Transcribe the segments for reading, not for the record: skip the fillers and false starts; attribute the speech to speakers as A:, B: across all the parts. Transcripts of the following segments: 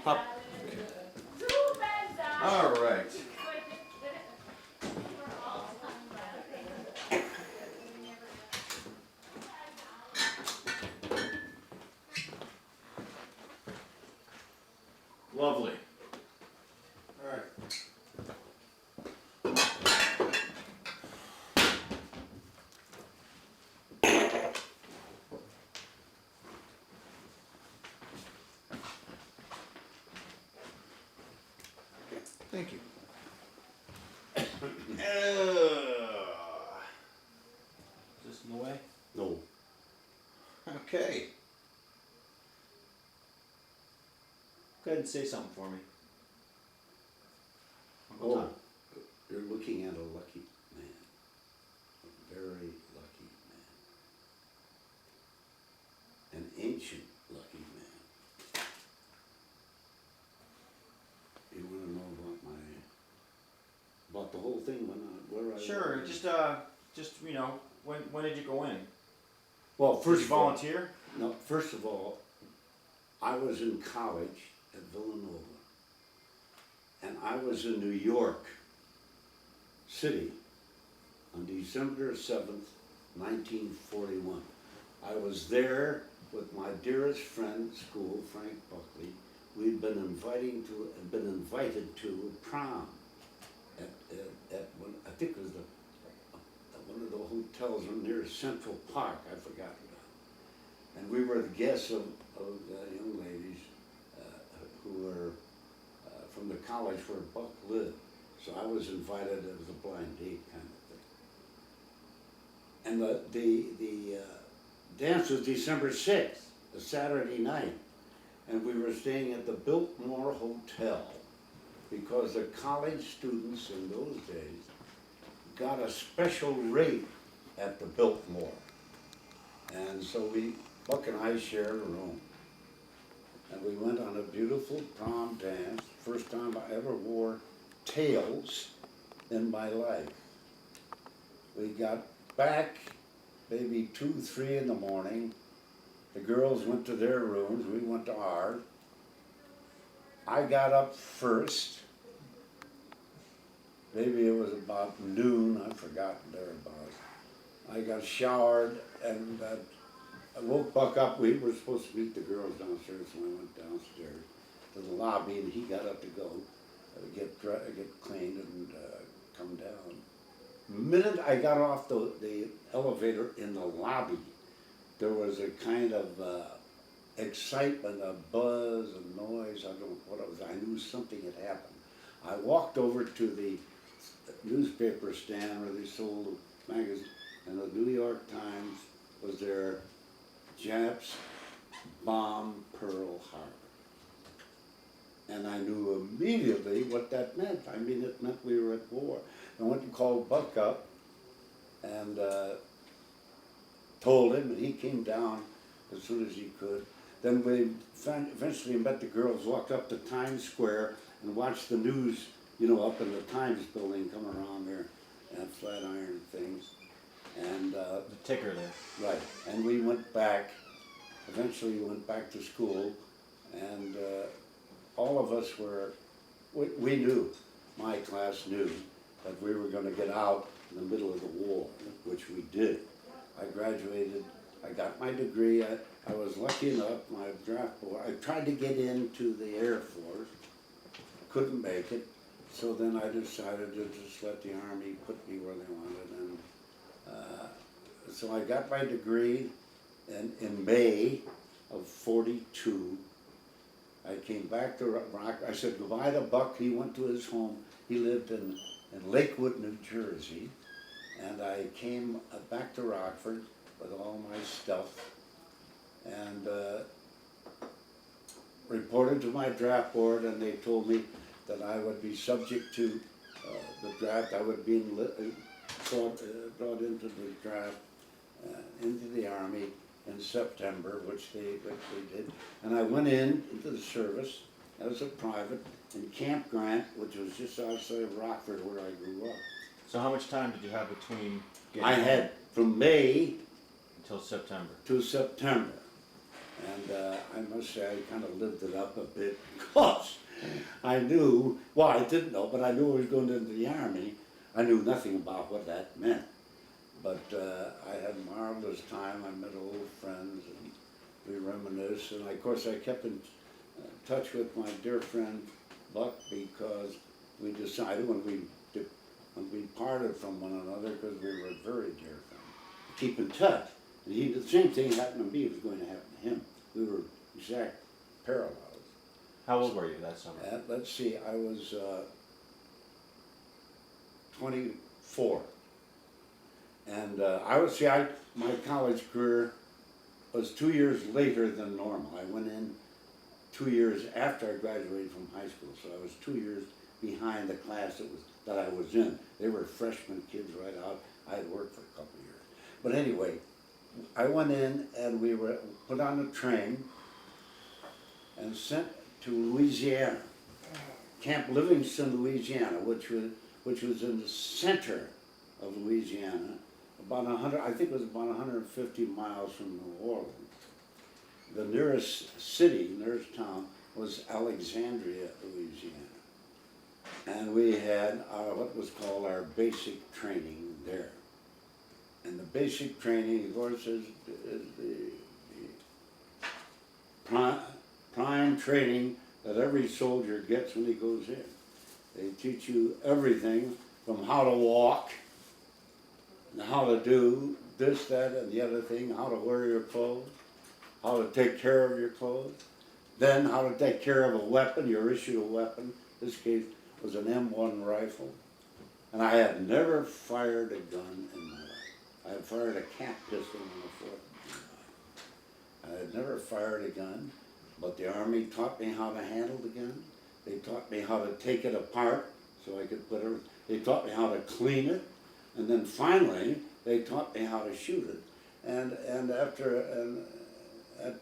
A: Hop. All right. Lovely. All right. Thank you. Is this in the way?
B: No.
A: Okay. Go ahead and say something for me. Uncle
B: Oh,
A: Tom.
B: you're looking at a lucky man. A very lucky man. An ancient lucky man. You want to know about the whole thing where I
A: Sure.
B: was?
A: Just when did you go in?
B: Well,
A: Did
B: first
A: you
B: of all,
A: volunteer?
B: no, first of all, I was in college at Villanova, and I was in New York City on December 7th, 1941. I was there with my dearest friend at school, Frank Buckley. We'd been invited to a prom at one, I think it was one of the hotels near Central Park, I forgot now. And we were the guests of young ladies who were from the college where Buck lived. So I was invited as a blind date kind of thing. And the dance was December 6th, a Saturday night. And we were staying at the Biltmore Hotel because the college students in those days got a special rate at the Biltmore. And so Buck and I shared a room. And we went on a beautiful prom dance, first time I ever wore tails in my life. We got back maybe 2, 3 in the morning. The girls went to their rooms, we went to ours. I got up first. Maybe it was about noon, I've forgotten thereabouts. I got showered and I woke Buck up. We were supposed to meet the girls downstairs, so I went downstairs to the lobby and he got up to go get cleaned and come down. The minute I got off the elevator in the lobby, there was a kind of excitement, a buzz, a noise, I don't know what it was. I knew something had happened. I walked over to the newspaper stand where they sold magazines, and the New York Times was there, Japs bomb Pearl Harbor. And I knew immediately what that meant. I mean, it meant we were at war. I went and called Buck up and told him, and he came down as soon as he could. Then we eventually met the girls, walked up to Times Square and watched the news, up in the Times building coming around there, and Flatiron things. And
A: The ticker there.
B: right, and we went back, eventually went back to school, and all of us we knew, my class knew, that we were going to get out in the middle of the war, which we did. I graduated, I got my degree, I was lucky enough, my draft board, I tried to get into the Air Force, couldn't make it, so then I decided to just let the Army put me where they wanted, and so I got my degree in May of 42. I came back to Rock. I said goodbye to Buck. He went to his home. He lived in Lakewood, New Jersey. And I came back to Rockford with all my stuff and reported to my draft board, and they told me that I would be subject to the draft. I would be brought into the draft, into the Army in September, which they did. And I went into the service as a private in Camp Grant, which was just outside of Rockford where I grew up.
A: So how much time did you have between getting
B: I had from May
A: until September?
B: to September. And I must say I kind of lived it up a bit because I knew, well, I didn't know, but I knew I was going into the Army. I knew nothing about what that meant. But I had a marvelous time. I met old friends and we reminisced. And of course I kept in touch with my dear friend Buck because we decided when we parted from one another, because we were very dear friends, to keep in touch. And the same thing happened to me was going to happen to him. We were exact parallels.
A: How old were you that summer?
B: Let's see, I was 24. And my college career was 2 years later than normal. I went in 2 years after I graduated from high school, so I was 2 years behind the class that I was in. They were freshman kids right out. I had worked for a couple of years. But anyway, I went in and we were put on a train and sent to Louisiana, Camp Livingston, Louisiana, which was in the center of Louisiana, I think it was about 150 miles from New Orleans. The nearest town was Alexandria, Louisiana. And we had what was called our basic training there. And the basic training, of course, is the prime training that every soldier gets when he goes in. They teach you everything from how to walk, and how to do this, that, and the other thing, how to wear your clothes, how to take care of your clothes, then how to take care of a weapon. You're issued a weapon. This case was an M1 rifle. And I had never fired a gun in my life. I had fired a cap pistol on the 4th of July. I had never fired a gun, but the Army taught me how to handle the gun. They taught me how to take it apart so I could put it, they taught me how to clean it, and then finally they taught me how to shoot it. And at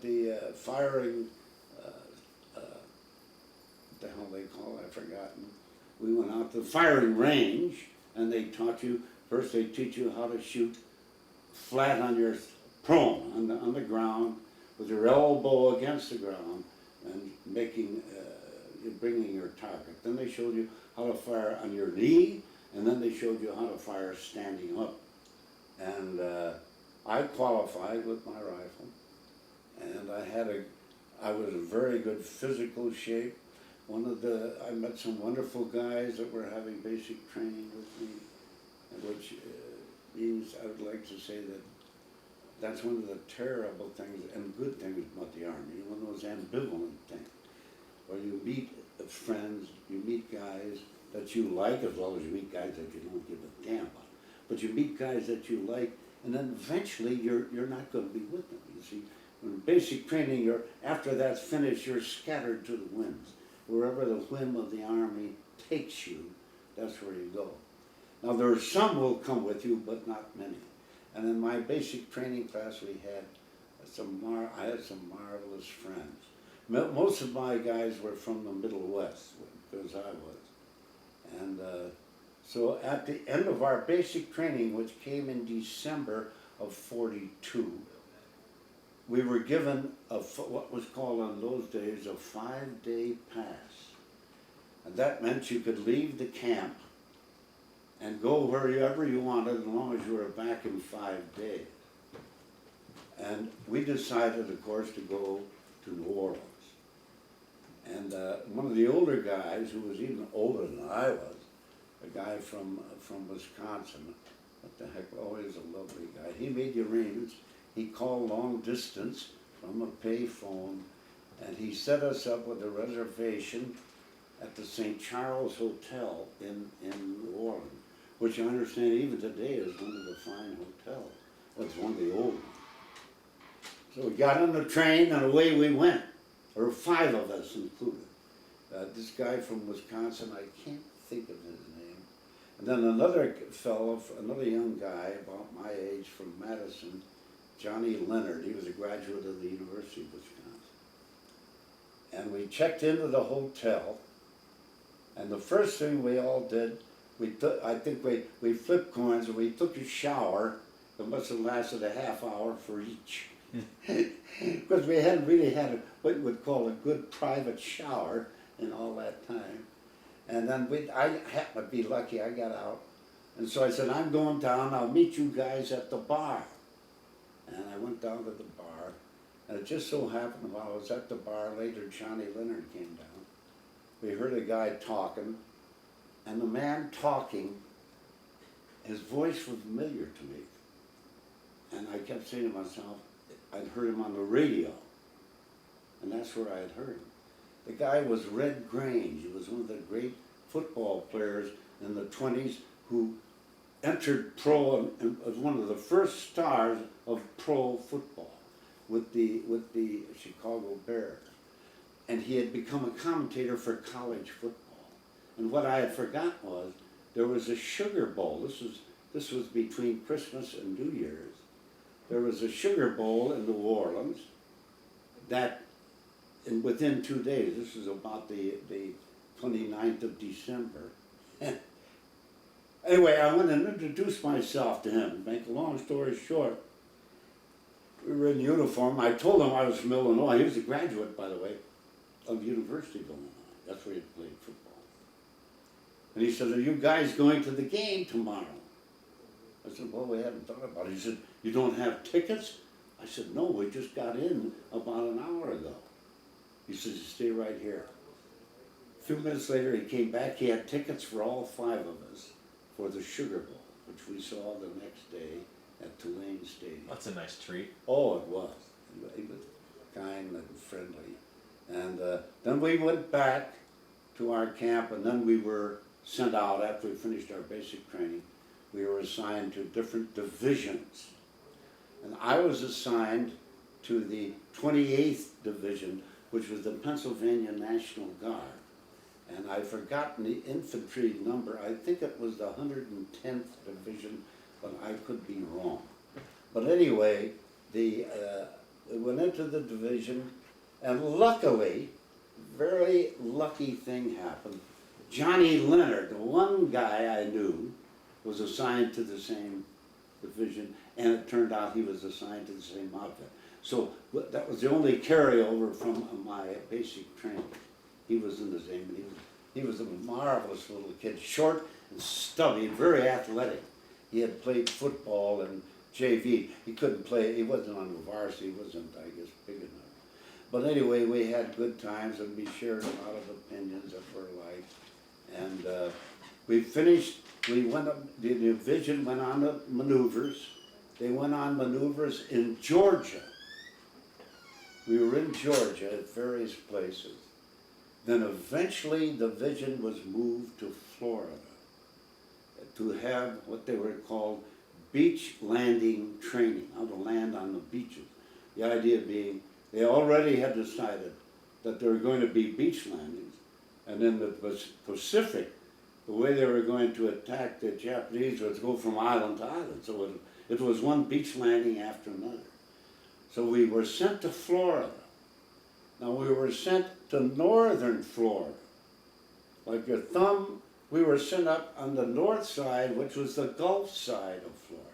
B: the firing, what the hell they call it, I've forgotten. We went out to the firing range and they taught you, first they teach you how to shoot flat on your prone, on the ground, with your elbow against the ground and bringing your target. Then they showed you how to fire on your knee, and then they showed you how to fire standing up. And I qualified with my rifle, and I was in very good physical shape. I met some wonderful guys that were having basic training with me, which means I would like to say that that's one of the terrible things and good things about the Army, one of those ambivalent things, where you meet friends, you meet guys that you like, as well as you meet guys that you don't give a damn about. But you meet guys that you like, and then eventually you're not going to be with them. You see, when basic training, after that's finished, you're scattered to the winds. Wherever the whim of the Army takes you, that's where you go. Now there are some who will come with you, but not many. And in my basic training class, I had some marvelous friends. Most of my guys were from the Middle West, because I was. And so at the end of our basic training, which came in December of '42, we were given what was called in those days a 5-day pass. And that meant you could leave the camp and go wherever you wanted as long as you were back in 5 days. And we decided, of course, to go to New Orleans. And one of the older guys, who was even older than I was, a guy from Wisconsin, what the heck, always a lovely guy, he made the arrangements. He called long distance from a pay phone, and he set us up with a reservation at the St. Charles Hotel in New Orleans, which I understand even today is one of the fine hotels. Well, it's one of the old ones. So we got on the train and away we went. There were 5 of us included. This guy from Wisconsin, I can't think of his name. And then another fellow, another young guy about my age from Madison, Johnny Leonard. He was a graduate of the University of Wisconsin. And we checked into the hotel, and the first thing we all did, I think we flipped coins and we took a shower. It must have lasted a half hour for each. Because we hadn't really had what you would call a good private shower in all that time. And then I happened to be lucky, I got out. And so I said, I'm going down, I'll meet you guys at the bar. And I went down to the bar, and it just so happened while I was at the bar later, Johnny Leonard came down. We heard a guy talking, and the man talking, his voice was familiar to me. And I kept saying to myself, I'd heard him on the radio, and that's where I had heard him. The guy was Red Grange. He was one of the great football players in the 20s who entered pro and was one of the first stars of pro football with the Chicago Bears. And he had become a commentator for college football. And what I had forgotten was there was a Sugar Bowl. This was between Christmas and New Year's. There was a Sugar Bowl in New Orleans that within 2 days, this was about the 29th of December. Anyway, I went and introduced myself to him. Make a long story short, we were in uniform. I told him I was from Illinois. He was a graduate, by the way, of University of Illinois. That's where he played football. And he said, are you guys going to the game tomorrow? I said, well, we haven't thought about it. He said, you don't have tickets? I said, no, we just got in about an hour ago. He says, you stay right here. A few minutes later, he came back. He had tickets for all 5 of us for the Sugar Bowl, which we saw the next day at Tulane Stadium.
A: That's a nice treat.
B: Oh, it was. He was kind and friendly. And then we went back to our camp, and then we were sent out after we finished our basic training. We were assigned to different divisions. And I was assigned to the 28th Division, which was the Pennsylvania National Guard. And I've forgotten the infantry number. I think it was the 110th Division, but I could be wrong. But anyway, we went into the division, and luckily, very lucky thing happened. Johnny Leonard, the one guy I knew, was assigned to the same division, and it turned out he was assigned to the same outfit. So that was the only carryover from my basic training. He was in the same, and he was a marvelous little kid, short and stubby, very athletic. He had played football and JV. He couldn't play, he wasn't on the varsity, he wasn't, I guess, big enough. But anyway, we had good times, and we shared a lot of opinions of our life. And we finished, we went up, the division went on to maneuvers. They went on maneuvers in Georgia. We were in Georgia at various places. Then eventually the division was moved to Florida to have what they were called beach landing training, how to land on the beaches. The idea being they already had decided that there were going to be beach landings, and then the Pacific, the way they were going to attack the Japanese was go from island to island. So it was one beach landing after another. So we were sent to Florida. Now we were sent to northern Florida. Like your thumb, we were sent up on the north side, which was the Gulf side of Florida.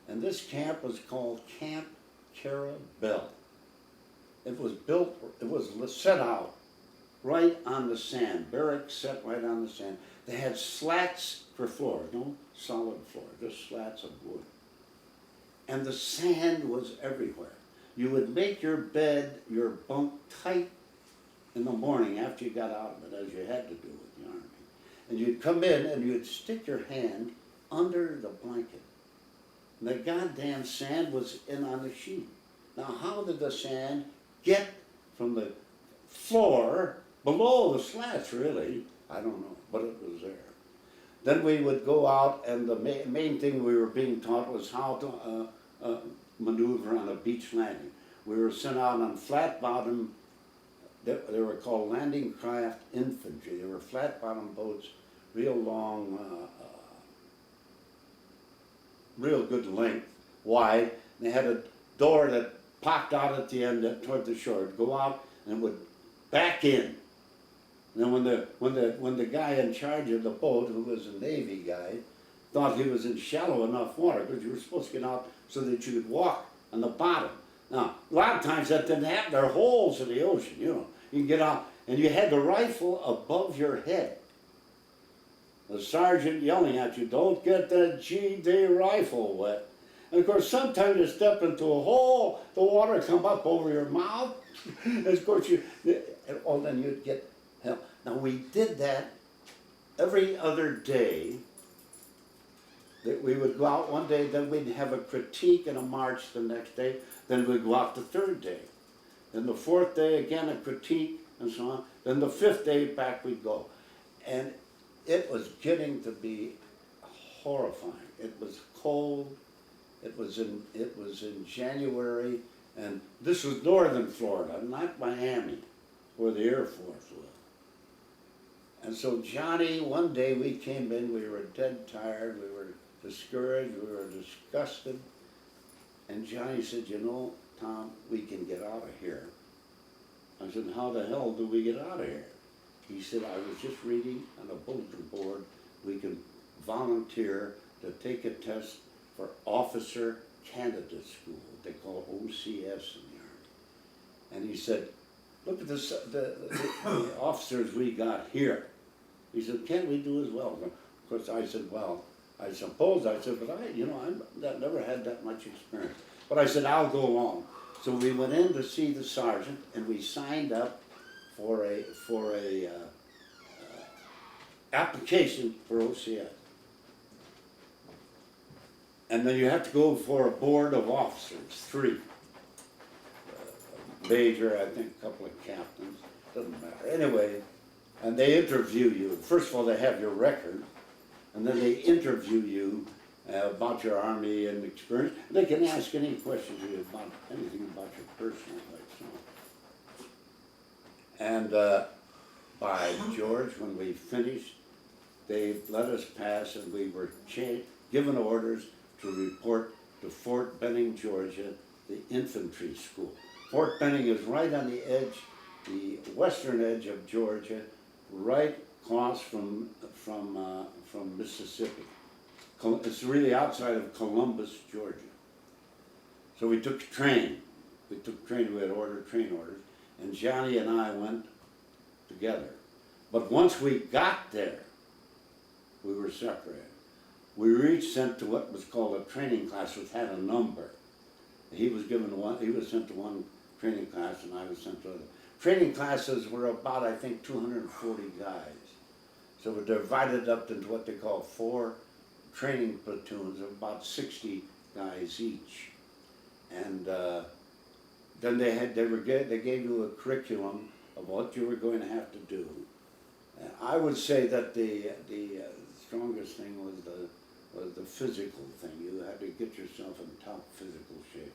B: And this camp was called Camp Carabel. It was built, it was set out right on the sand, barracks set right on the sand. They had slats for floor, no solid floor, just slats of wood. And the sand was everywhere. You would make your bed, your bunk tight in the morning after you got out of it, as you had to do with the Army. And you'd come in and you'd stick your hand under the blanket. And the goddamn sand was in on the sheet. Now how did the sand get from the floor below the slats, really? I don't know, but it was there. Then we would go out, and the main thing we were being taught was how to maneuver on a beach landing. We were sent out on flat bottom, they were called landing craft infantry. They were flat bottom boats, real long, real good length, wide. They had a door that popped out at the end toward the shore. It'd go out and it would back in. And then when the guy in charge of the boat, who was a Navy guy, thought he was in shallow enough water, because you were supposed to get out so that you could walk on the bottom. Now, a lot of times that didn't happen. There are holes in the ocean, you know. You can get out, and you had the rifle above your head. The sergeant yelling at you, don't get that G.D. rifle wet. And of course, sometimes you step into a hole, the water come up over your mouth. And of course, then you'd get help. Now, we did that every other day. That we would go out one day, then we'd have a critique and a march the next day, then we'd go out the third day. Then the fourth day, again, a critique, and so on. Then the fifth day, back we'd go. And it was getting to be horrifying. It was cold. It was in January, and this was northern Florida, not Miami, where the Air Force was. And so Johnny, one day we came in, we were dead tired, we were discouraged, we were disgusted, and Johnny said, you know, Tom, we can get out of here. I said, how the hell do we get out of here? He said, I was just reading on a bulletin board, we can volunteer to take a test for Officer Candidate School, they call OCS in the Army. And he said, look at this, the officers we got here. He said, can't we do as well? Of course, I said, well, I suppose, I said, but I've never had that much experience. But I said, I'll go along. So we went in to see the sergeant, and we signed up for a application for OCS. And then you have to go for a board of officers, 3. Major, I think a couple of captains, doesn't matter. Anyway, and they interview you. First of all, they have your record, and then they interview you about your Army and experience. They can ask any questions you about anything about your personal life. So. And by George, when we finished, they let us pass, and we were given orders to report to Fort Benning, Georgia, the infantry school. Fort Benning is right on the edge, the western edge of Georgia, right across from Mississippi. It's really outside of Columbus, Georgia. So we took a train. We had train orders, and Johnny and I went together. But once we got there, we were separated. We were each sent to what was called a training class, which had a number. He was sent to one training class, and I was sent to other. Training classes were about, I think, 240 guys. So we're divided up into what they call 4 training platoons of about 60 guys each. And then they gave you a curriculum of what you were going to have to do. And I would say that the strongest thing was the physical thing. You had to get yourself in top physical shape.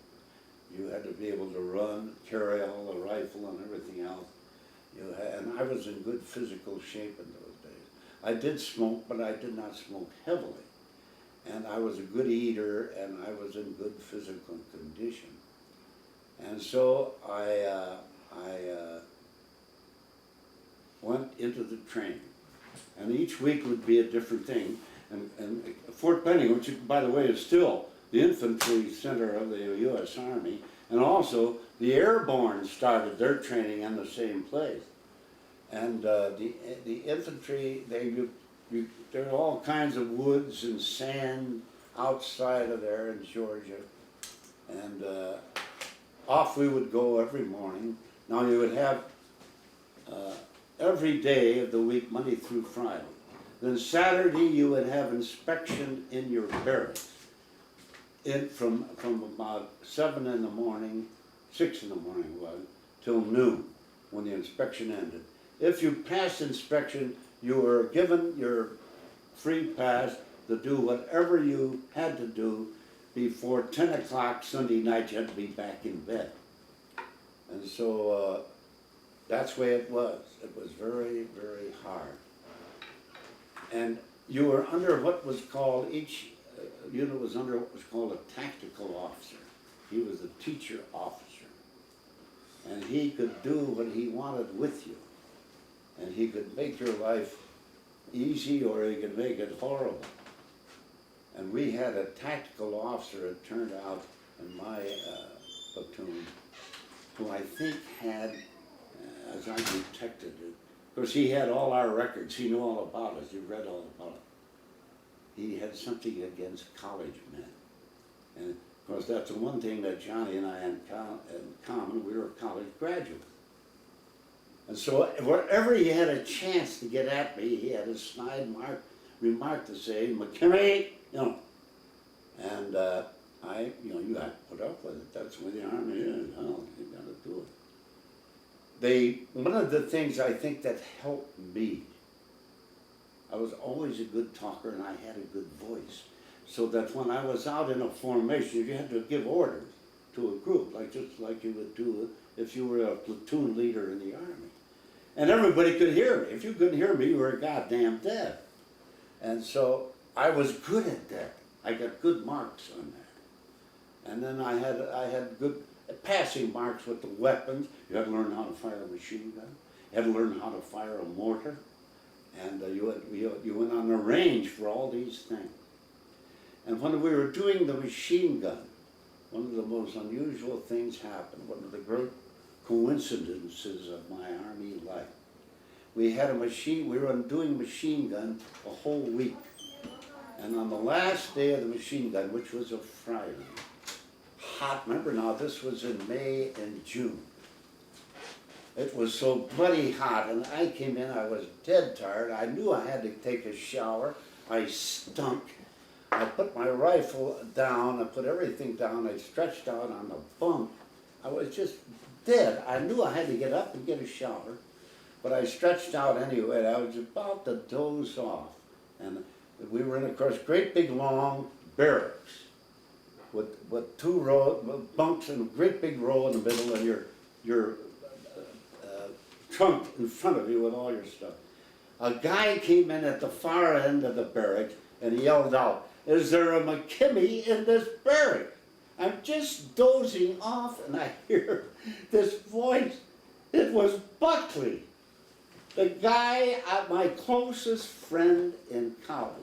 B: You had to be able to run, carry all the rifle and everything else. And I was in good physical shape in those days. I did smoke, but I did not smoke heavily. And I was a good eater, and I was in good physical condition. And so I went into the training. And each week would be a different thing. And Fort Benning, which by the way is still the infantry center of the U.S. Army, and also the airborne started their training in the same place. And the infantry, there are all kinds of woods and sand outside of there in Georgia. And off we would go every morning. Now you would have every day of the week, Monday through Friday. Then Saturday you would have inspection in your barracks. From about 7 in the morning, 6 in the morning was, till noon, when the inspection ended. If you passed inspection, you were given your free pass to do whatever you had to do before 10 o'clock Sunday night. You had to be back in bed. And so that's the way it was. It was very, very hard. And you were under what was called, each unit was under what was called a tactical officer. He was a teacher officer. And he could do what he wanted with you. And he could make your life easy, or he could make it horrible. And we had a tactical officer, it turned out, in my platoon, who I think had, as I detected it, of course he had all our records, he knew all about us, he read all about it. He had something against college men. And of course that's the one thing that Johnny and I had in common, we were college graduates. And so wherever he had a chance to get at me, he had a snide remark to say, McKimmey, you know. And you have to put up with it. That's the way the Army is. Hell, you got to do it. One of the things I think that helped me, I was always a good talker and I had a good voice. So that when I was out in a formation, you had to give orders to a group, just like you would do if you were a platoon leader in the Army. And everybody could hear me. If you couldn't hear me, you were goddamn dead. And so I was good at that. I got good marks on that. And then I had good passing marks with the weapons. You had to learn how to fire a machine gun. You had to learn how to fire a mortar. And you went on the range for all these things. And when we were doing the machine gun, one of the most unusual things happened, one of the great coincidences of my Army life. We were doing machine gun a whole week. And on the last day of the machine gun, which was a Friday, hot, remember now, this was in May and June. It was so bloody hot, and I came in, I was dead tired. I knew I had to take a shower. I stunk. I put my rifle down, I put everything down, I stretched out on the bunk. I was just dead. I knew I had to get up and get a shower, but I stretched out anyway. I was about to doze off. And we were in, of course, great big long barracks with two bunks and a great big row in the middle and your trunk in front of you with all your stuff. A guy came in at the far end of the barrack and he yelled out, "Is there a McKimmey in this barrack?" I'm just dozing off and I hear this voice. It was Buckley, the guy, my closest friend in college,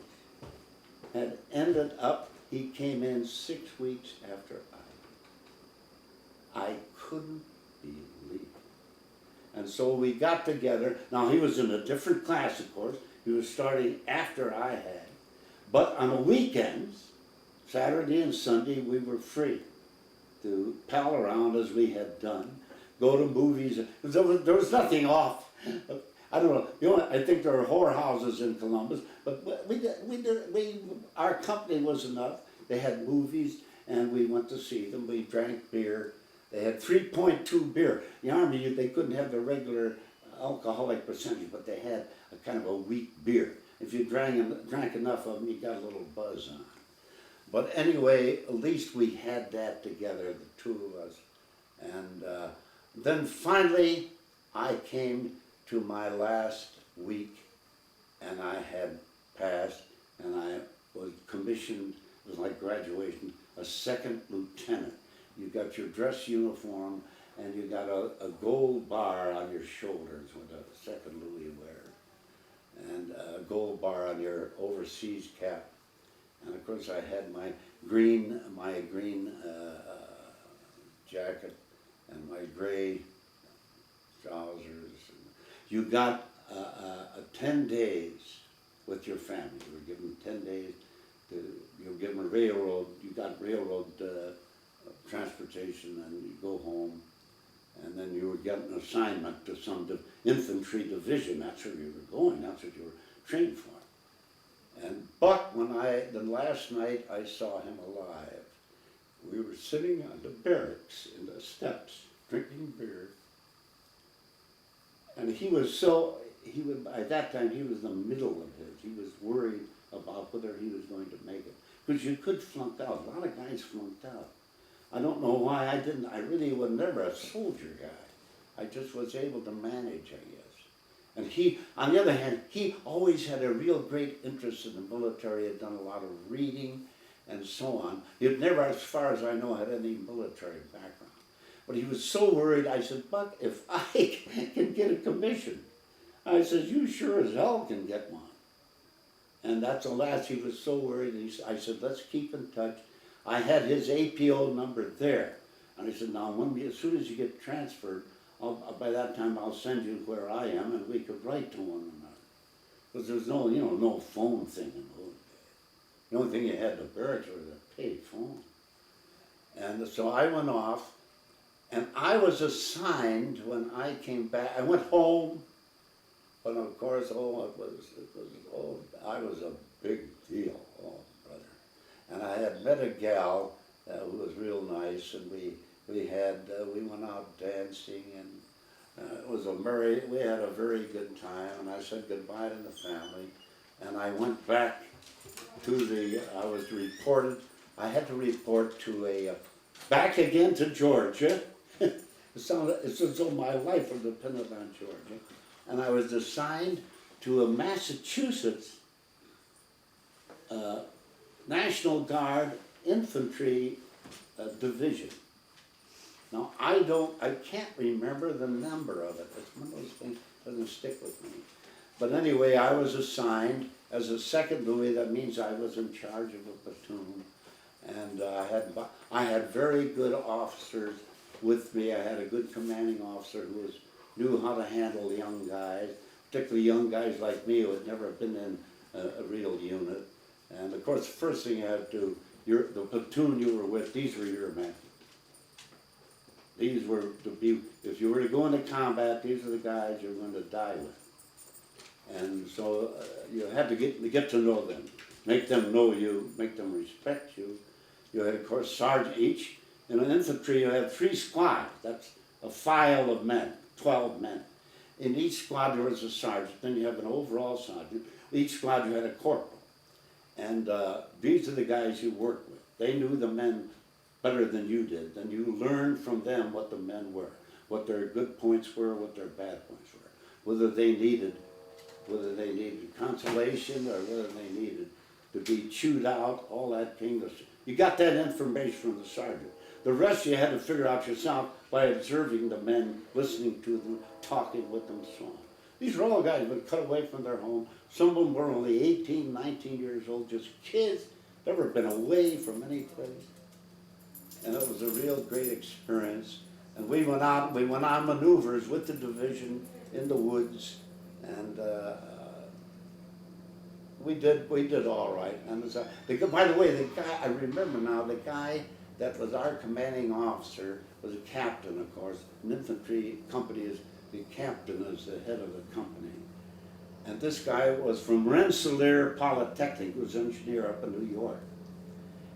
B: had ended up, he came in 6 weeks after I couldn't believe it. And so we got together. Now he was in a different class, of course. He was starting after I had. But on the weekends, Saturday and Sunday, we were free to pal around as we had done, go to movies. There was nothing off. I don't know. I think there are whorehouses in Columbus, but our company was enough. They had movies, and we went to see them. We drank beer. They had 3.2 beer. The Army, they couldn't have the regular alcoholic percentage, but they had a kind of a weak beer. If you drank enough of them, you got a little buzz on. But anyway, at least we had that together, the two of us. And then finally, I came to my last week, and I had passed, and I was commissioned, it was like graduation, a second lieutenant. You got your dress uniform, and you got a gold bar on your shoulders with a second Louis wear, and a gold bar on your overseas cap. And of course I had my green jacket and my gray trousers. You got 10 days with your family. You were given 10 days you were given you got railroad transportation, and you go home, and then you were getting an assignment to some infantry division. That's where you were going, that's what you were trained for. But the last night I saw him alive, we were sitting on the barracks in the steps, drinking beer, and by that time he was in the middle of his, he was worried about whether he was going to make it. Because you could flunk out, a lot of guys flunked out. I don't know why I didn't, I really was never a soldier guy. I just was able to manage, I guess. And he, on the other hand, he always had a real great interest in the military, had done a lot of reading and so on. He had never, as far as I know, had any military background. But he was so worried, I said, "Buck, if I can get a commission," I said, "you sure as hell can get one." And that's the last, he was so worried, I said, "Let's keep in touch." I had his APO number there. And I said, now, as soon as you get transferred, by that time I'll send you where I am, and we could write to one another. Because there's no, no phone thing in those days. The only thing you had to barracks was a pay phone. And so I went off, and I was assigned when I came back. I went home, but of course, I was a big deal, brother. And I had met a gal who was real nice, and we went out dancing, and we had a very good time, and I said goodbye to the family, and I went back to I had to report to back again to Georgia. It's as though my life was dependent on Georgia. And I was assigned to a Massachusetts National Guard Infantry Division. Now, I can't remember the number of it. It's one of those things that doesn't stick with me. But anyway, I was assigned as a second Louis. That means I was in charge of a platoon. And I had very good officers with me. I had a good commanding officer who knew how to handle young guys, particularly young guys like me who had never been in a real unit. And of course, the first thing you had to do, the platoon you were with, these were your men. These were to be, if you were to go into combat, these are the guys you're going to die with. And so you had to get to know them, make them know you, make them respect you. You had, of course, sergeant each. In an infantry, you had 3 squads. That's a file of men, 12 men. In each squad, there was a sergeant. Then you have an overall sergeant. Each squad, you had a corporal. And these are the guys you worked with. They knew the men better than you did. And you learned from them what the men were, what their good points were, what their bad points were, whether they needed consolation or whether they needed to be chewed out, all that kind of stuff. You got that information from the sergeant. The rest you had to figure out yourself by observing the men, listening to them, talking with them, and so on. These were all guys who had cut away from their home. Some of them were only 18, 19 years old, just kids, never been away from any place. And it was a real great experience. And we went on maneuvers with the division in the woods, and we did all right. And by the way, the guy, I remember now, the guy that was our commanding officer was a captain, of course. An infantry company the captain is the head of the company. And this guy was from Rensselaer Polytechnic, he was an engineer up in New York.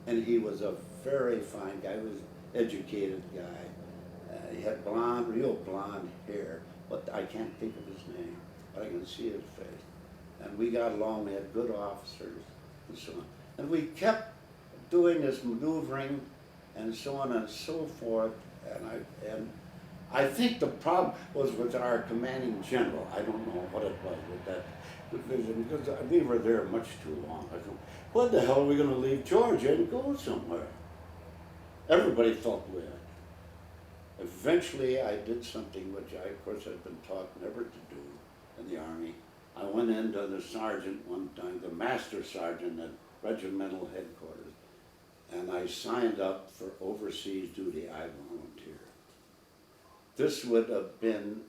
B: And he was a very fine guy, he was an educated guy. He had real blonde hair, but I can't think of his name, but I can see his face. And we got along, we had good officers, and so on. And we kept doing this maneuvering, and so on and so forth, and I think the problem was with our commanding general. I don't know what it was with that division, because we were there much too long. I thought, what the hell are we going to leave Georgia and go somewhere? Everybody felt weird. Eventually I did something which of course, had been taught never to do in the Army. I went into the sergeant one time, the master sergeant at regimental headquarters, and I signed up for overseas duty. I volunteered. This would have been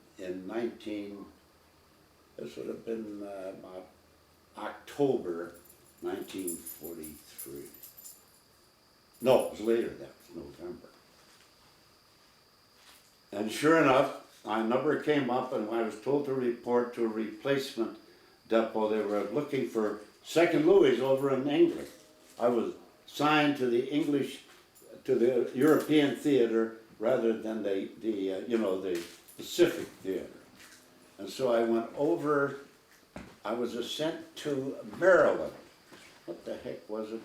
B: about October 1943. No, it was later, that was November. And sure enough, my number came up and I was told to report to a replacement depot. They were looking for second Louis over in England. I was signed to the European theater rather than the Pacific theater. And so I went over, I was sent to Maryland. What the heck was it?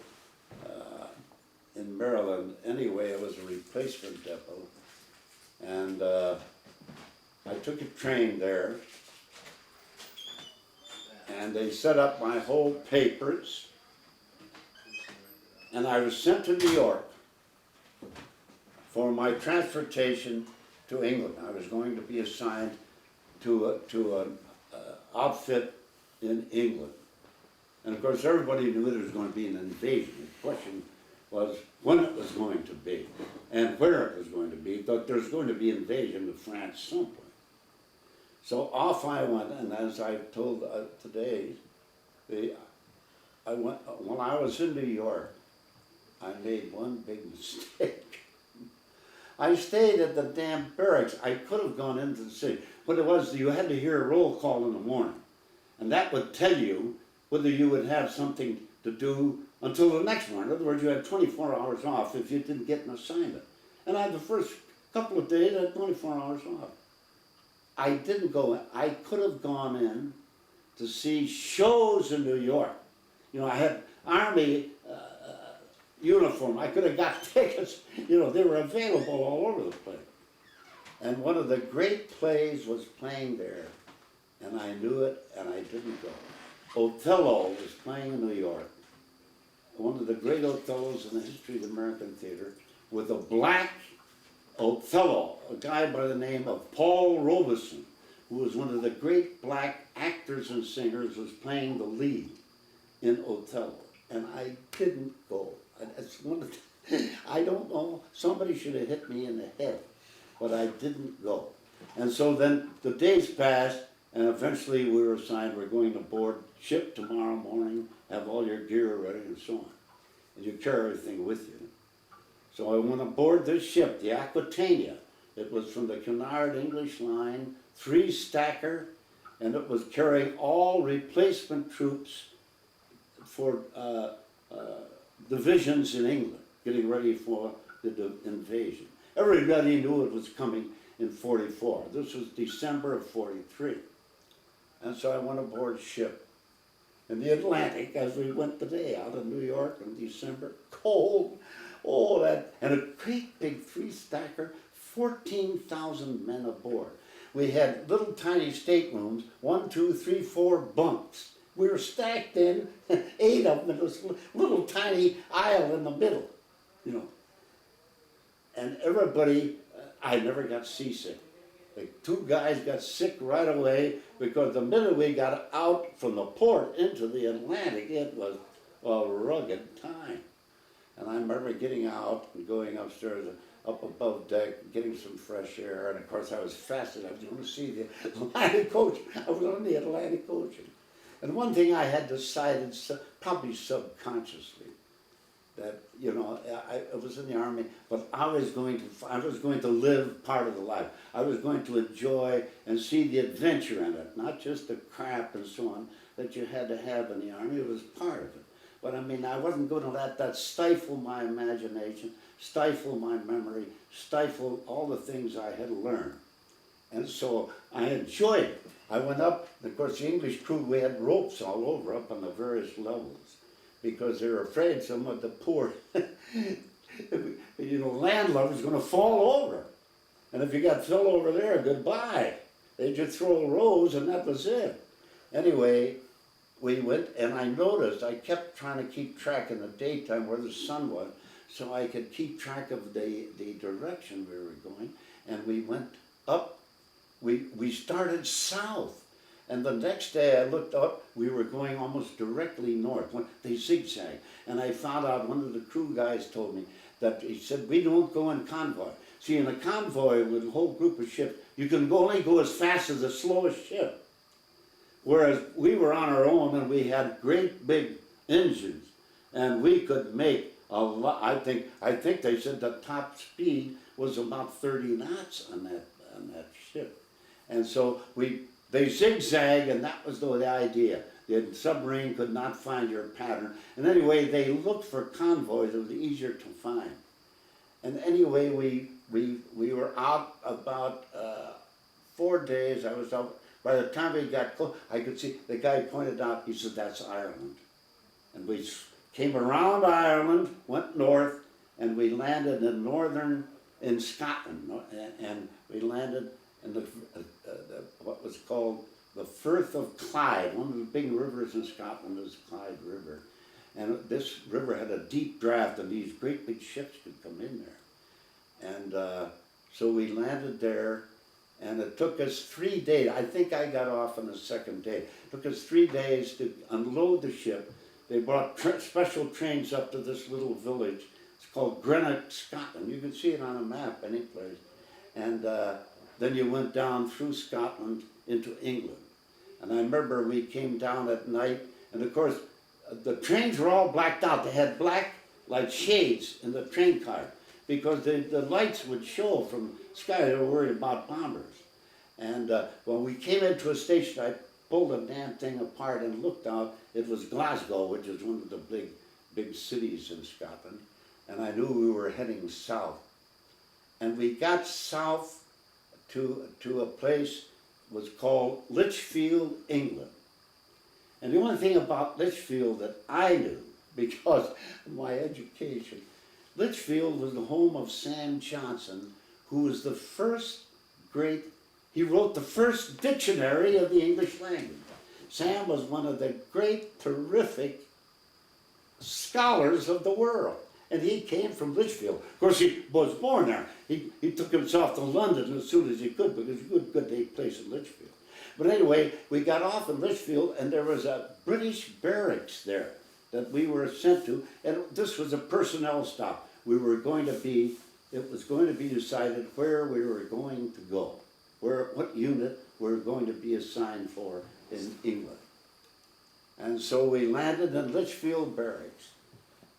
B: In Maryland, anyway, it was a replacement depot. And I took a train there, and they set up my whole papers, and I was sent to New York for my transportation to England. I was going to be assigned to an outfit in England. And of course, everybody knew there was going to be an invasion. The question was when it was going to be and where it was going to be, but there's going to be invasion of France someplace. So off I went, and as I told today, I went, when I was in New York, I made one big mistake. I stayed at the damn barracks. I could have gone into the city. What it was, you had to hear a roll call in the morning. And that would tell you whether you would have something to do until the next morning. In other words, you had 24 hours off if you didn't get an assignment. And I had the first couple of days, I had 24 hours off. I didn't go in. I could have gone in to see shows in New York. You know, I had Army uniform. I could have got tickets. You know, they were available all over the place. And one of the great plays was playing there, and I knew it, and I didn't go. Othello was playing in New York, one of the great Othellos in the history of American theater, with a black Othello, a guy by the name of Paul Robeson, who was one of the great black actors and singers, was playing the lead in Othello. And I didn't go. That's one of the, I don't know, somebody should have hit me in the head, but I didn't go. And so then the days passed, and eventually we were assigned, we're going to board ship tomorrow morning, have all your gear ready and so on. And you carry everything with you. So I went aboard this ship, the Aquitania. It was from the Cunard English Line, 3-stacker, and it was carrying all replacement troops for divisions in England, getting ready for the invasion. Everybody knew it was coming in 44. This was December of 43. And so I went aboard ship in the Atlantic as we went today out of New York in December. Cold, oh, that, and a great big 3-stacker, 14,000 men aboard. We had little tiny staterooms, 1, 2, 3, 4 bunks. We were stacked in, 8 of them in this little tiny aisle in the middle, you know. And everybody, I never got seasick. The 2 guys got sick right away because the minute we got out from the port into the Atlantic, it was a rugged time. And I remember getting out and going upstairs, up above deck, getting some fresh air. And of course I was fascinated. I was going to see the Atlantic Ocean. I was on the Atlantic Ocean. And one thing I had decided, probably subconsciously, that, you know, I was in the Army, but I was going to live part of the life. I was going to enjoy and see the adventure in it, not just the crap and so on that you had to have in the Army. It was part of it. But I mean, I wasn't going to let that stifle my imagination, stifle my memory, stifle all the things I had learned. And so I enjoyed it. I went up, and of course the English crew, we had ropes all over up on the various levels because they were afraid some of the poor, you know, landlord was going to fall over. And if you got fell over there, goodbye. They just throw rows and that was it. Anyway, we went, and I noticed, I kept trying to keep track in the daytime where the sun was, so I could keep track of the direction we were going, and we went up. We started south, and the next day I looked up, we were going almost directly north. They zigzagged, and I found out, one of the crew guys told me that he said, we don't go in convoy. See, in a convoy with a whole group of ships, you can only go as fast as the slowest ship. Whereas we were on our own, and we had great big engines, and we could make a lot. I think they said the top speed was about 30 knots on that ship. And so they zigzag, and that was the idea. The submarine could not find your pattern. And anyway, they looked for convoys that was easier to find. And anyway, we were out about 4 days. I was out. By the time we got close, I could see, the guy pointed out, he said, that's Ireland. And we came around Ireland, went north, and we landed in Scotland. And we landed in what was called the Firth of Clyde. One of the big rivers in Scotland is Clyde River. And this river had a deep draft, and these great big ships could come in there. And so we landed there, and it took us 3 days. I think I got off on the second day. It took us 3 days to unload the ship. They brought special trains up to this little village It's called Greenock, Scotland. You can see it on a map any place. And then you went down through Scotland into England. And I remember we came down at night, and of course, the trains were all blacked out. They had black, like shades in the train car, because the lights would show from the sky. They were worried about bombers. And when we came into a station, I pulled the damn thing apart and looked out. It was Glasgow, which is one of the big cities in Scotland. And I knew we were heading south. And we got south to a place was called Lichfield, England. And the only thing about Lichfield that I knew, because of my education, Lichfield was the home of Sam Johnson, who was the first great, he wrote the first dictionary of the English language. Sam was one of the great, terrific scholars of the world. And he came from Lichfield. Of course, he was born there. He took himself to London as soon as he could, because it was a good place in Lichfield. But anyway, we got off in Lichfield, and there was a British barracks there that we were sent to, and this was a personnel stop. It was going to be decided where we were going to go, what unit we were going to be assigned for in England. And so we landed in Lichfield Barracks.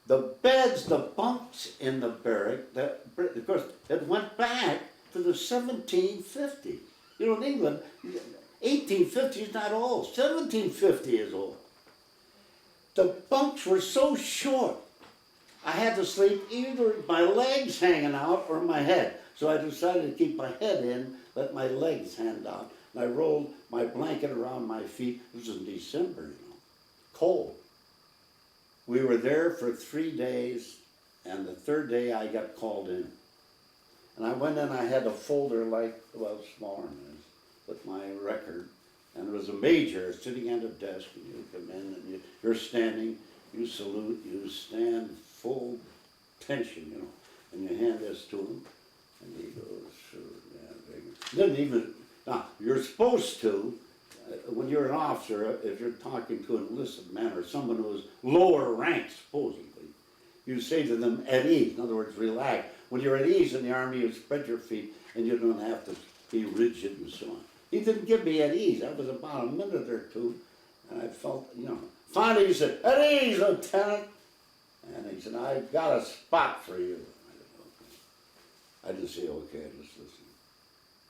B: The beds, the bunks in the barrack, of course, it went back to the 1750s. You know, in England, 1850 is not old, 1750 is old. The bunks were so short, I had to sleep either with my legs hanging out or my head. So I decided to keep my head in, let my legs hang out, and I rolled my blanket around my feet. This was in December, you know, cold. We were there for 3 days, and the third day I got called in. And I went in, I had a folder like, well, smaller than this, with my record, and there was a major sitting at a desk, and you come in, and you're standing, you salute, you stand full tension, you know, and you hand this to him, and he goes, didn't even, now, you're supposed to, when you're an officer, if you're talking to an enlisted man or someone who is lower ranked, supposedly, you say to them, at ease, in other words, relax. When you're at ease in the Army, you spread your feet and you don't have to be rigid and so on. He didn't give me at ease. That was about a minute or two, and I felt, you know. Finally, he said, at ease, Lieutenant. And he said, I've got a spot for you. I didn't say, okay, I just listened.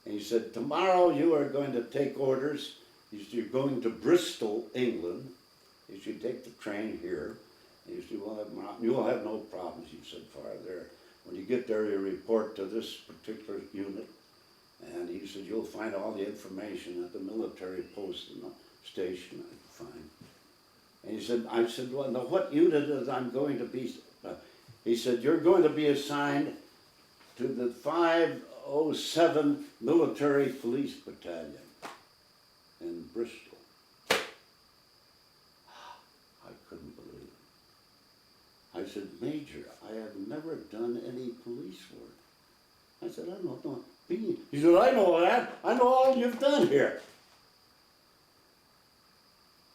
B: And he said, tomorrow you are going to take orders. He said, you're going to Bristol, England. He said, take the train here. And he said, you'll have no problems, he said, far there. When you get there, you report to this particular unit. And he said, you'll find all the information at the military post in the station. I said, fine. And he said, I said, well, now what unit is I'm going to be? He said, you're going to be assigned to the 507 Military Police Battalion in Bristol. I couldn't believe it. I said, Major, I have never done any police work. I said, I don't know. He said, I know that. I know all you've done here.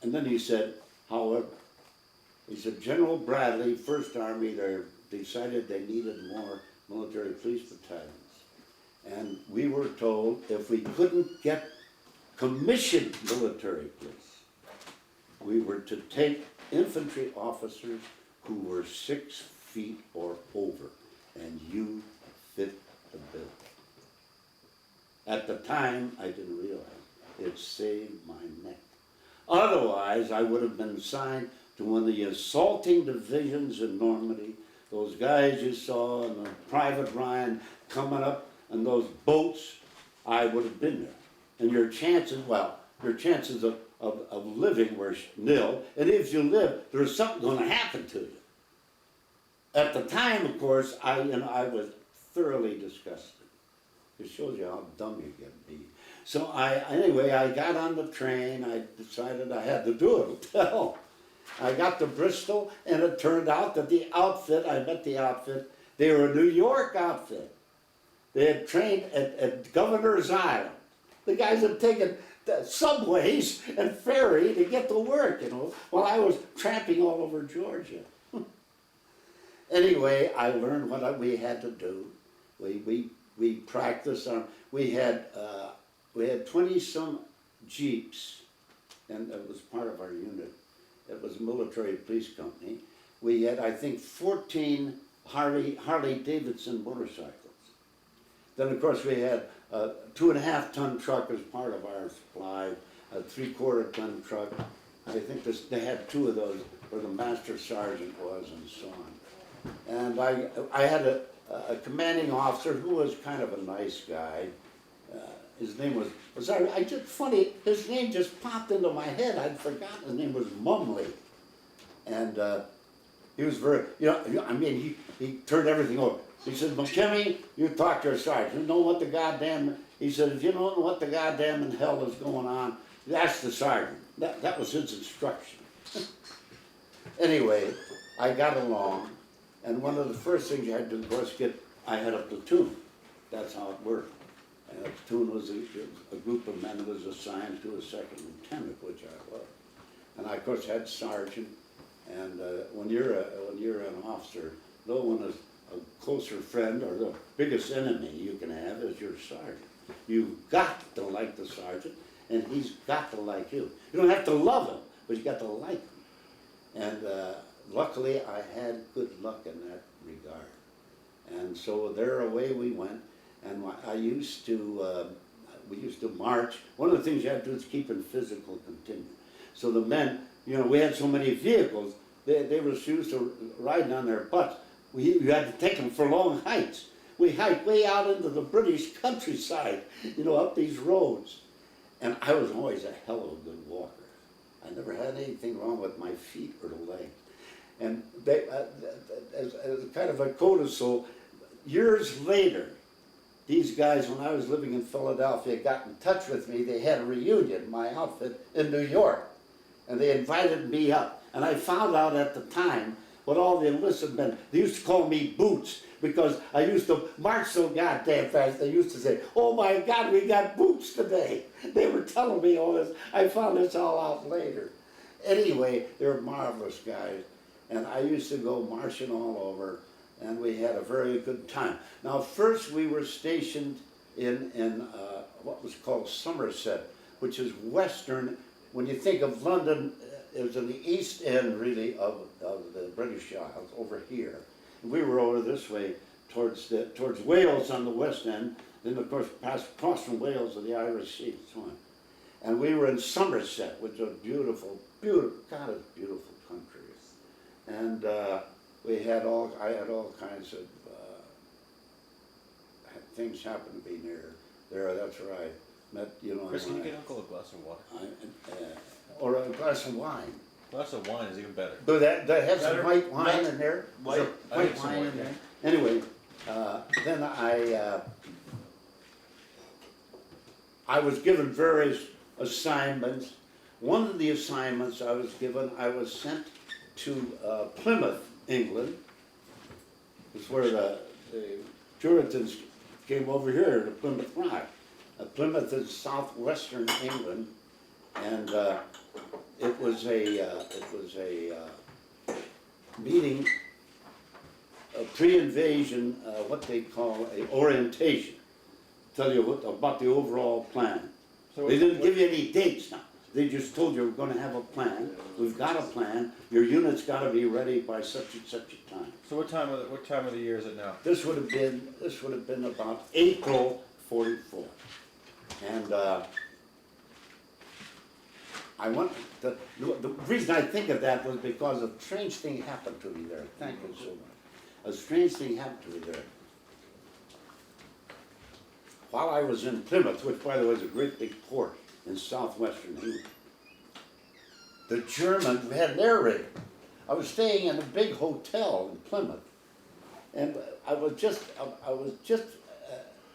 B: And then he said, however, he said, General Bradley, 1st Army, they decided they needed more military police battalions. And we were told if we couldn't get commissioned military police, we were to take infantry officers who were 6 feet or over, and you fit the bill. At the time, I didn't realize it saved my neck. Otherwise, I would have been assigned to one of the assaulting divisions in Normandy. Those guys you saw in the Private Ryan coming up in those boats, I would have been there. And your chances of living were nil. And if you live, there's something going to happen to you. At the time, of course, I was thoroughly disgusted. It shows you how dumb you can be. So anyway, I got on the train. I decided I had to do it. Hell, I got to Bristol, and it turned out that the outfit, I met the outfit, they were a New York outfit. They had trained at Governor's Island. The guys had taken the subways and ferry to get to work, you know, while I was tramping all over Georgia. Anyway, I learned what we had to do. We practiced on, we had 20-some Jeeps, and it was part of our unit. It was a military police company. We had, I think, 14 Harley Davidson motorcycles. Then, of course, we had a 2.5-ton truck as part of our supply, a 3/4-ton truck. I think they had 2 of those where the master sergeant was, and so on. And I had a commanding officer who was kind of a nice guy. His name was I just funny, his name just popped into my head. I'd forgotten his name was Mumley. And he was very, I mean, he turned everything over. He said, McKimmey, you talk to your sergeant. You know what the goddamn, he said, if you don't know what the goddamn in hell is going on, ask the sergeant. That was his instruction. Anyway, I got along, and one of the first things I had to do, of course, I had a platoon. That's how it worked. And a platoon was a group of men that was assigned to a second lieutenant, which I was. And I, of course, had sergeant. And when you're an officer, no one is a closer friend or the biggest enemy you can have is your sergeant. You've got to like the sergeant, and he's got to like you. You don't have to love him, but you got to like him. And luckily, I had good luck in that regard. And so there away we went. And we used to march. One of the things you have to do is keep in physical continuum. So the men, we had so many vehicles, they were used to riding on their butts. You had to take them for long hikes. We hiked way out into the British countryside, up these roads. And I was always a hell of a good walker. I never had anything wrong with my feet or legs. And they, as kind of a codicil, years later, these guys, when I was living in Philadelphia, got in touch with me. They had a reunion, my outfit, in New York. And they invited me up. And I found out at the time what all the enlisted men, they used to call me Boots, because I used to march so goddamn fast. They used to say, oh my God, we got boots today. They were telling me all this. I found this all out later. Anyway, they were marvelous guys. And I used to go marching all over. And we had a very good time. Now, first we were stationed in what was called Somerset, which is western. When you think of London, it was in the east end, really, of the British Isles, over here. And we were over this way, towards Wales on the west end, then, of course, across from Wales to the Irish Sea, and so on. And we were in Somerset, which is a beautiful, beautiful, God, it's a beautiful country. And I had all kinds of things happen to be near there. That's where I met,
A: Chris, can you get Uncle a glass of water?
B: Or a glass of wine.
A: A glass of wine is even better.
B: Do that have some white wine in there?
A: White
B: Wine in there. Anyway, then I was given various assignments. One of the assignments I was given, I was sent to Plymouth, England. It's where the Puritans came over here to Plymouth Rock. Plymouth is southwestern England, and it was a meeting, a pre-invasion, what they call a orientation. Tell you about the overall plan. So they didn't give you any dates now. They just told you we're going to have a plan. We've got a plan. Your unit's got to be ready by such and such a time.
A: So what time of the year is it now?
B: This would have been about April '44, and the reason I think of that was because a strange thing happened to me there. Thank you so much. A strange thing happened to me there. While I was in Plymouth, which by the way is a great big port in southwestern England, the Germans, we had an air raid. I was staying in a big hotel in Plymouth, and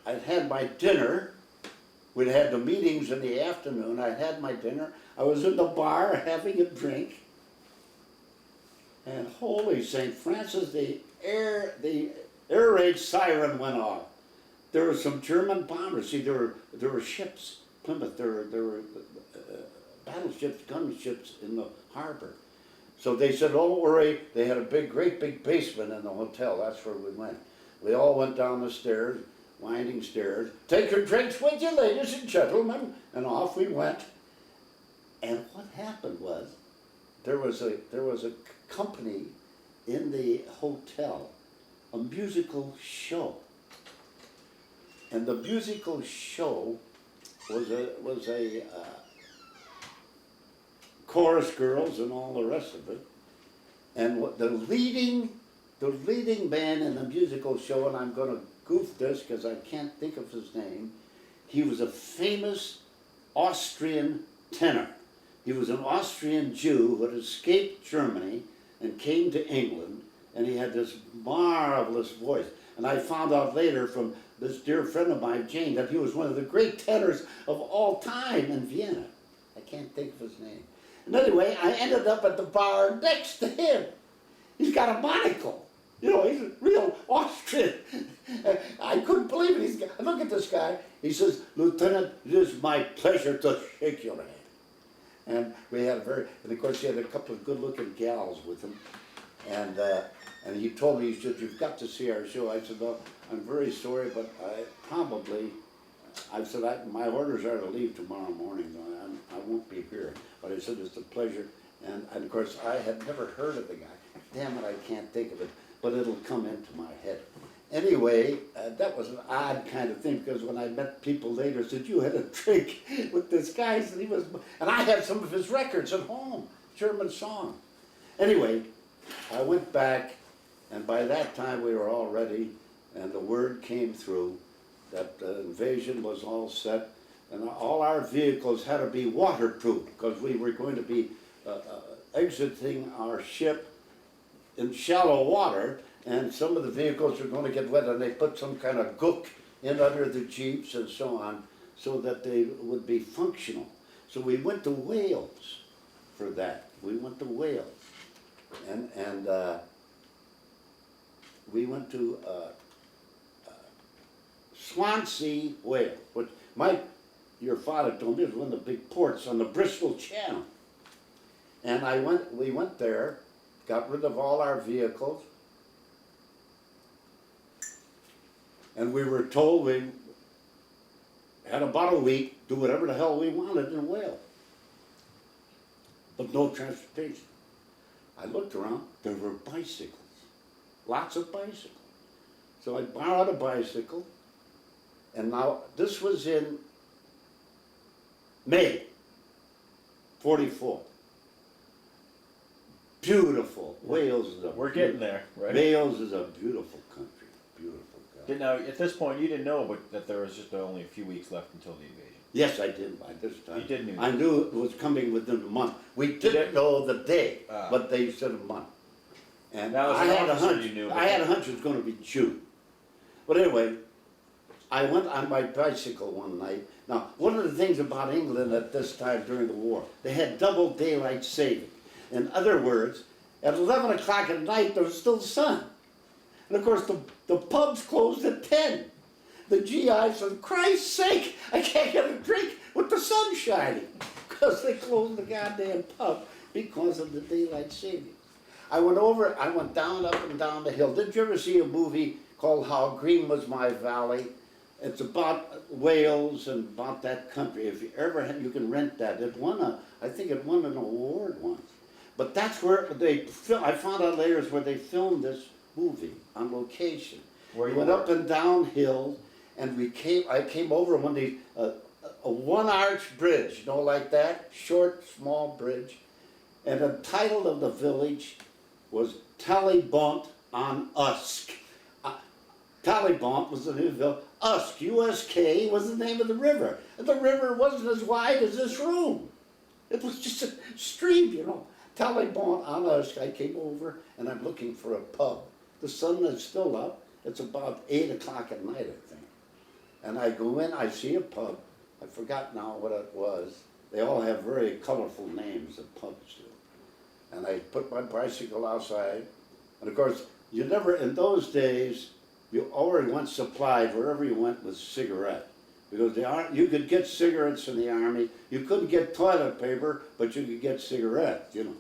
B: I'd had my dinner. We'd had the meetings in the afternoon. I'd had my dinner. I was in the bar having a drink, and holy St. Francis, the air raid siren went off. There were some German bombers. See, there were ships. Plymouth, there were battleships, gunships in the harbor. So they said, don't worry, they had a great big basement in the hotel, that's where we went. We all went down the stairs, winding stairs, take your drinks with you, ladies and gentlemen, and off we went. And what happened was, there was a company in the hotel, a musical show. And the musical show was a chorus girls and all the rest of it. And what the leading man in the musical show, and I'm going to goof this because I can't think of his name, he was a famous Austrian tenor. He was an Austrian Jew who had escaped Germany and came to England, and he had this marvelous voice. And I found out later from this dear friend of mine, Jane, that he was one of the great tenors of all time in Vienna. I can't think of his name. And anyway, I ended up at the bar next to him. He's got a monocle. You know, he's a real Austrian. I couldn't believe it. Look at this guy. He says, Lieutenant, it is my pleasure to shake your hand. And we had and of course he had a couple of good-looking gals with him. And he told me, he said, you've got to see our show. I said, well, I'm very sorry, but I said, my orders are to leave tomorrow morning. I won't be here. But I said, it's a pleasure. And of course, I had never heard of the guy. Damn it, I can't think of it, but it'll come into my head. Anyway, that was an odd kind of thing, because when I met people later, said, you had a drink with this guy, and I had some of his records at home, German song. Anyway, I went back, and by that time we were all ready, and the word came through that the invasion was all set, and all our vehicles had to be waterproof, because we were going to be exiting our ship in shallow water, and some of the vehicles were going to get wet, and they put some kind of gook in under the Jeeps and so on, so that they would be functional. So we went to Wales for that. We went to Wales, and we went to Swansea, Wales, which your father told me was one of the big ports on the Bristol Channel. And we went there, got rid of all our vehicles, and we were told we had about a week, do whatever the hell we wanted in Wales, but no transportation. I looked around, there were bicycles, lots of bicycles. So I borrowed a bicycle, and now this was in May, 44. Beautiful. Wales is
A: We're getting there, right?
B: Wales is a beautiful country. Beautiful country.
A: Now, at this point, you didn't know that there was just only a few weeks left until the invasion.
B: Yes, I did by this time.
A: You did know.
B: I knew it was coming within a month. We didn't know the day, but they said a month. And
A: now,
B: I had a hunch.
A: You knew,
B: I had a hunch it was going to be June. But anyway, I went on my bicycle one night. Now, one of the things about England at this time during the war, they had double daylight saving. In other words, at 11 o'clock at night, there was still sun. And of course, the pubs closed at 10. The GI said, Christ's sake, I can't get a drink with the sun shining. Because they closed the goddamn pub because of the daylight saving. I went down, up and down the hill. Did you ever see a movie called How Green Was My Valley? It's about Wales and about that country. If you ever you can rent that. I think it won an award once. But that's where I found out later is where they filmed this movie on location. We went up and down hills, and I came over one of these, a one-arch bridge, you know, like that, short, small bridge. And the title of the village was Talybont on Usk. Talybont was the name of the village. Usk, U-S-K, was the name of the river. And the river wasn't as wide as this room. It was just a stream, you know. Talybont on Usk. I came over, and I'm looking for a pub. The sun is still up. It's about 8 o'clock at night, I think. And I go in, I see a pub. I forgot now what it was. They all have very colorful names, the pubs do. And I put my bicycle outside. And of course, you never, in those days, you already went supplied wherever you went with cigarette. Because you could get cigarettes in the army. You couldn't get toilet paper, but you could get cigarettes, you know.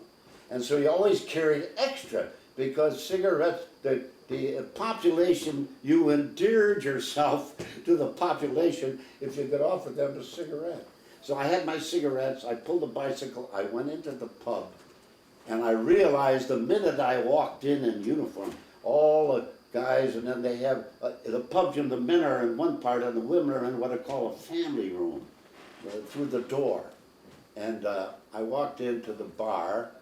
B: And so you always carried extra because cigarettes, the population, you endeared yourself to the population if you could offer them a cigarette. So I had my cigarettes, I pulled a bicycle, I went into the pub, and I realized the minute I walked in uniform, all the guys, and then they have, the pubs and the men are in one part and the women are in what I call a family room, through the door. And I walked into the bar,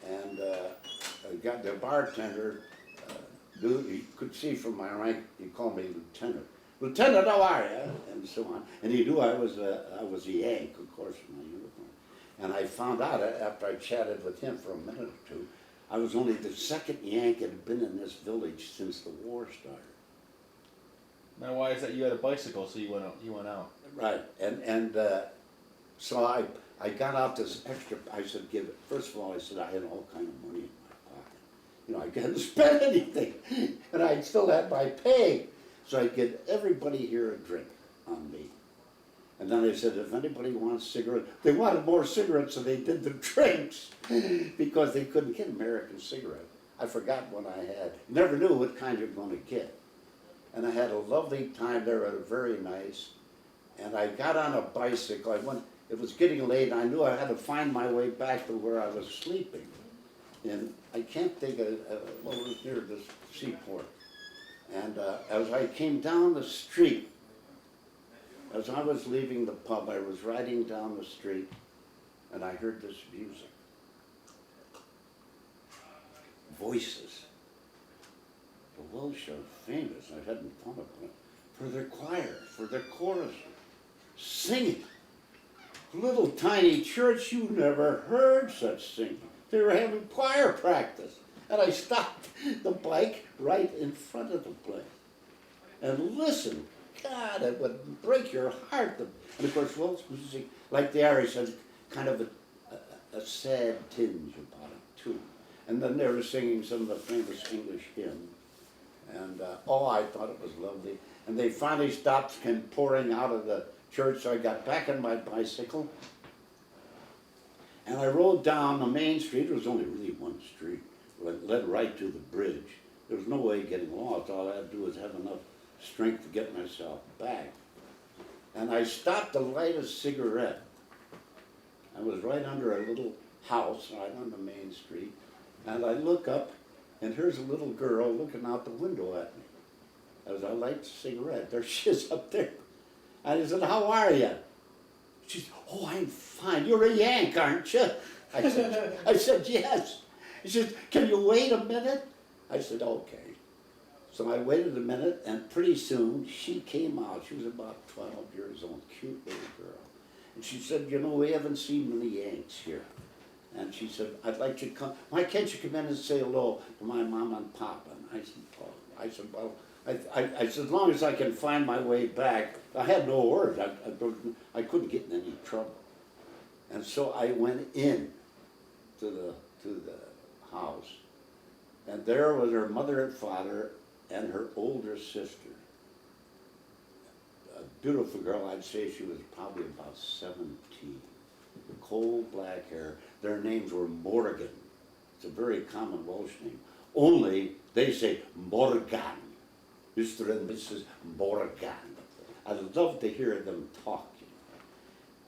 B: and I got the bartender, you could see from my rank, he called me Lieutenant. Lieutenant, how are you? And so on. And he knew I was a Yank, of course, in my uniform. And I found out after I chatted with him for a minute or two, I was only the second Yank that had been in this village since the war started.
A: Now, why is that? You had a bicycle, so you went out.
B: Right, and so I got out this extra. I said, give it. First of all, I said I had all kind of money in my pocket. You know, I couldn't spend anything, and I still had my pay. So I get everybody here a drink on me. And then I said, if anybody wants cigarettes, they wanted more cigarettes than they did the drinks because they couldn't get American cigarettes. I forgot what I had. Never knew what kind you're going to get. And I had a lovely time there. It was very nice. And I got on a bicycle. It was getting late, and I knew I had to find my way back to where I was sleeping. And I can't think of what was near this seaport. And as I came down the street, as I was leaving the pub, I was riding down the street, and I heard this music. Voices. The Welsh are famous, I hadn't thought about it, for their choir, for their chorus, singing. Little tiny church, you never heard such singing. They were having choir practice. And I stopped the bike right in front of the place and listened. God, it would break your heart. And of course, Welsh music, like the Irish, has kind of a sad tinge about it too. And then they were singing some of the famous English hymns. And I thought it was lovely. And they finally stopped pouring out of the church, so I got back on my bicycle. And I rode down the main street. It was only really one street. It led right to the bridge. There was no way of getting lost. All I had to do was have enough strength to get myself back. And I stopped to light a cigarette. I was right under a little house right on the main street. And I look up, and here's a little girl looking out the window at me. As I light the cigarette, there she is up there. And I said, how are you? She said, oh, I'm fine. You're a Yank, aren't you? I said, yes. She said, can you wait a minute? I said, okay. So I waited a minute, and pretty soon she came out. She was about 12 years old, cute little girl. And she said, you know, we haven't seen many Yanks here. And she said, I'd like you to come. Why can't you come in and say hello to my mom and papa? And I said, well, I said, as long as I can find my way back. I had no words. I couldn't get in any trouble. And so I went in to the house, and there was her mother and father and her older sister. A beautiful girl, I'd say she was probably about 17. Coal black hair. Their names were Morgan. It's a very common Welsh name. Only they say Morgan. Mr. and Mrs. Morgan. I love to hear them talk.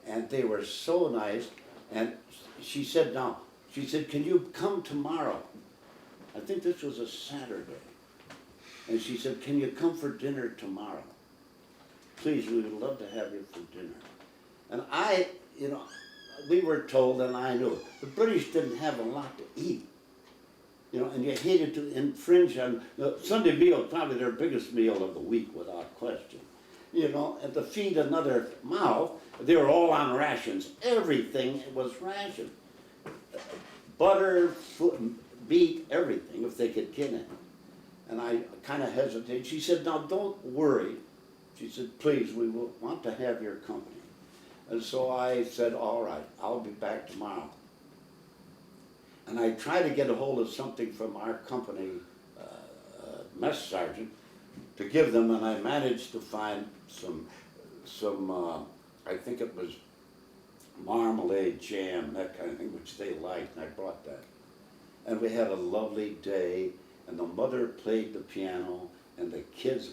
B: And they were so nice. And she said, can you come tomorrow? I think this was a Saturday. And she said, can you come for dinner tomorrow? Please, we would love to have you for dinner. And we were told, and I knew, the British didn't have a lot to eat. And you hated to infringe on the Sunday meal, probably their biggest meal of the week without question. And to feed another mouth, they were all on rations. Everything was rationed. Butter, meat, everything, if they could get it. And I kind of hesitated. She said, now don't worry. She said, please, we will want to have your company. And so I said, all right, I'll be back tomorrow. And I tried to get a hold of something from our company mess sergeant to give them, and I managed to find some I think it was marmalade jam, that kind of thing, which they liked, and I brought that. And we had a lovely day, and the mother played the piano, and the kids,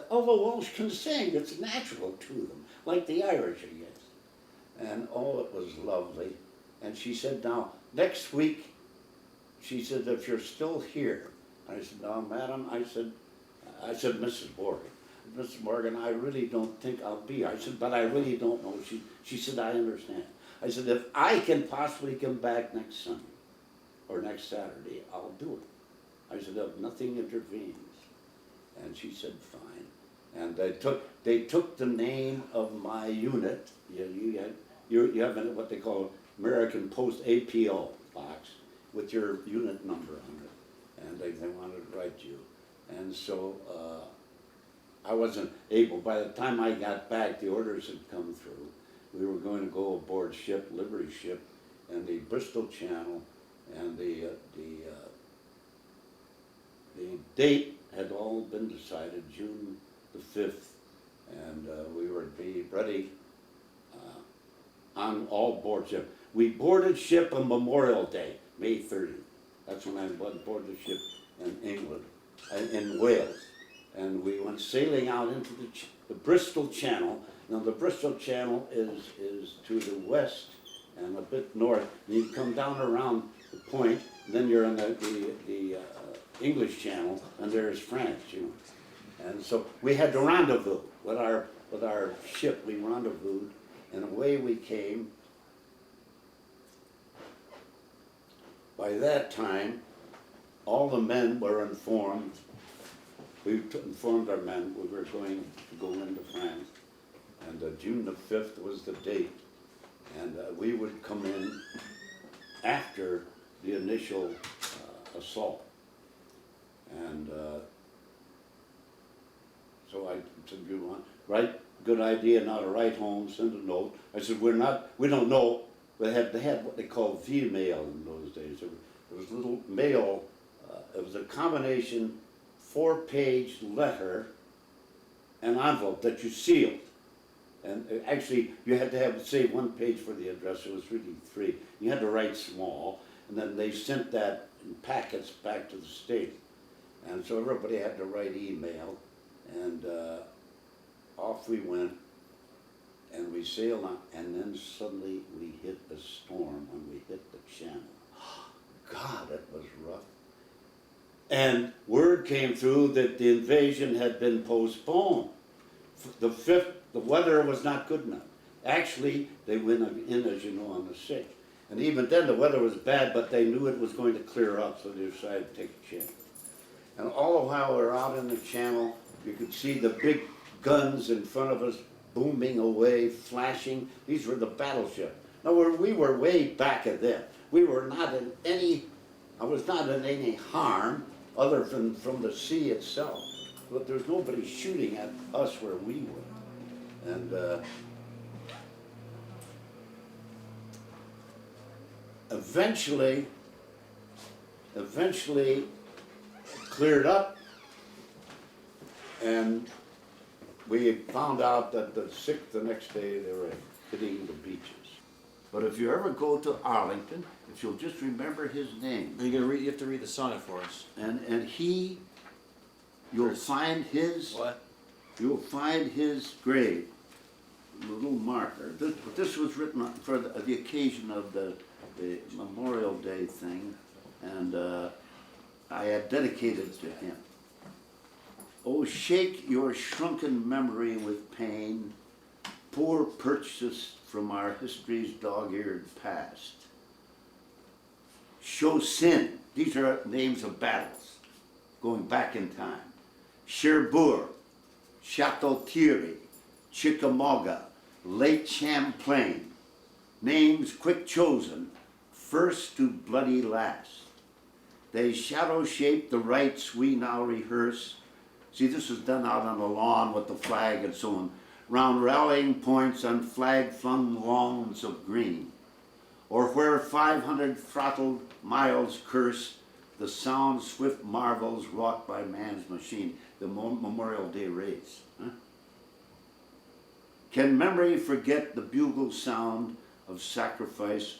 B: although Welsh can sing, it's natural to them, like the Irish, I guess. And oh, it was lovely. And she said, now, next week, she said, if you're still here, I said, no, madam, I said, Mrs. Morgan, Mrs. Morgan, I really don't think I'll be here. I said, but I really don't know. She said, I understand. I said, if I can possibly come back next Sunday, or next Saturday, I'll do it. I said, if nothing intervenes. And she said, fine. And they took the name of my unit. You have what they call American Post APO box with your unit number on it. And they wanted to write you. And so I wasn't able, by the time I got back, the orders had come through. We were going to go aboard ship, Liberty ship, and the Bristol Channel, and the date had all been decided, June the 5th, and we were to be ready on all board ship. We boarded ship on Memorial Day, May 30th. That's when I went aboard the ship in England, in Wales. And we went sailing out into the Bristol Channel. Now the Bristol Channel is to the west and a bit north. And you come down around the point, and then you're in the English Channel, and there's France, you know. And so we had to rendezvous with our ship. We rendezvoused, and away we came. By that time, all the men were informed. We informed our men we were going to go into France, and June the 5th was the date, and we would come in after the initial assault. And so I said, you want, right, good idea, now to write home, send a note. I said, we don't know. They had what they called V-mail in those days. It was little mail, it was a combination 4-page letter and envelope that you sealed. And actually, you had to save 1 page for the address. It was really 3. You had to write small, and then they sent that in packets back to the States. And so everybody had to write email, and off we went, and we sailed on, and then suddenly we hit a storm when we hit the channel. God, it was rough. And word came through that the invasion had been postponed. The 5th, the weather was not good enough. Actually, they went in, as you know, on the 6th. And even then the weather was bad, but they knew it was going to clear up, so they decided to take a chance. And all the while we were out in the channel, you could see the big guns in front of us booming away, flashing. These were the battleships. Now we were way back at them. We were not in any, I was not in any harm other than from the sea itself. But there's nobody shooting at us where we were. And eventually cleared up, and we found out that the 6th, the next day, they were hitting the beaches. But if you ever go to Arlington, if you'll just remember his name.
C: You have to read the sonnet for us.
B: And you'll find his.
C: What?
B: You'll find his grave, a little marker. This was written for the occasion of the Memorial Day thing, and I had dedicated it to him. Oh, shake your shrunken memory with pain, poor purchased from our history's dog-eared past. Chosin, these are names of battles going back in time. Cherbourg, Chateau-Thierry, Chickamauga, Lake Champlain, names quick chosen, first to bloody last. They shadow shape the rites we now rehearse. See, this was done out on the lawn with the flag and so on, round rallying points on flag-flung lawns of green, or where 500 throttled miles curse the sound swift marvels wrought by man's machine, the Memorial Day race. Huh? Can memory forget the bugle sound of sacrifice, a